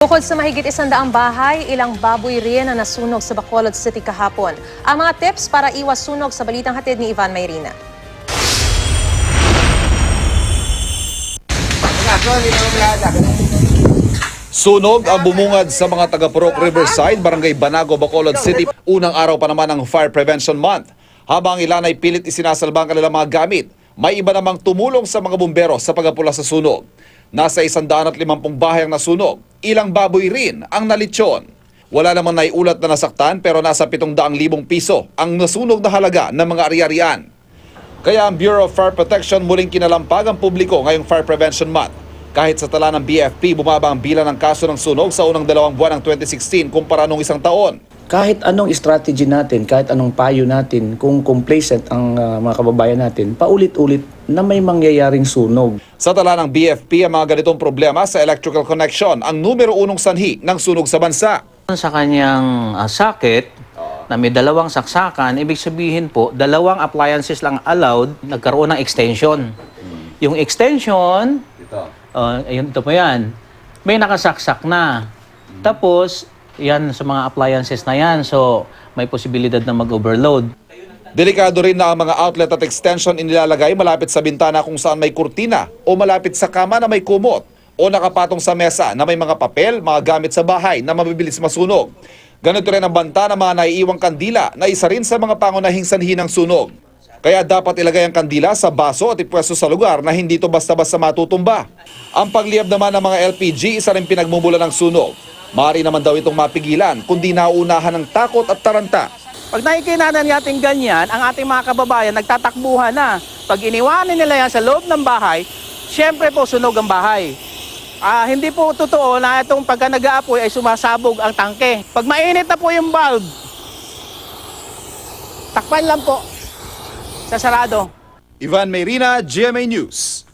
Bukod sa mahigit 100 bahay, ilang baboy rin ang nasunog sa Bacolod City kahapon. Ang mga tips para iwas sunog sa balitang hatid ni Ivan Mayrina. Sunog ang bumungad sa mga taga-Purok Riverside, Barangay Banago, Bacolod City. Unang araw pa naman ng Fire Prevention Month. Habang ilan ay pilit isinasalba ang kanilang mga gamit, may iba namang tumulong sa mga bumbero sa pagapula sa sunog. Nasa 150 bahay ang nasunog. Ilang baboy rin ang nalitsyon. Wala namang naiulat na nasaktan pero nasa 700,000 piso ang nasunog na halaga ng mga ari-arian. Kaya ang Bureau of Fire Protection muling kinalampag ang publiko ngayong Fire Prevention Month. Kahit sa tala ng BFP, bumaba ang bilang ng kaso ng sunog sa unang 2 buwan ng 2016 kumpara nung isang taon. Kahit anong strategy natin, kahit anong payo natin, kung complacent ang mga kababayan natin, paulit-ulit na may mangyayaring sunog. Sa tala ng BFP, ang mga ganitong problema sa electrical connection ang numero 1 sanhi ng sunog sa bansa. Sa kanyang socket na may 2 saksakan, ibig sabihin po, 2 appliances lang allowed, nagkaroon ng extension. Yung extension, ito po yan, may nakasaksak na. Tapos, yan sa mga appliances na yan, so may posibilidad na mag-overload. Delikado rin na ang mga outlet at extension inilalagay malapit sa bintana kung saan may kurtina o malapit sa kama na may kumot o nakapatong sa mesa na may mga papel, mga gamit sa bahay na mabibilis masunog. Ganito rin ang banta ng mga naiiwang kandila na isa rin sa mga pangunahing sanhi ng sunog. Kaya dapat ilagay ang kandila sa baso at ipwesto sa lugar na hindi ito basta-basta matutumba. Ang pagliyab naman ng mga LPG, isa rin pinagmumula ng sunog. Maaari naman daw itong mapigilan kundi nauunahan ng takot at taranta. Pag nakikita natin ganyan, ang ating mga kababayan nagtatakbuhan na. Pag iniwanan nila yan sa loob ng bahay, syempre po sunog ang bahay. Hindi po totoo na itong pagka nag-aapoy ay sumasabog ang tangke. Pag mainit na po yung bulb, takpan lang po sa sarado. Ivan Mayrina, GMA News.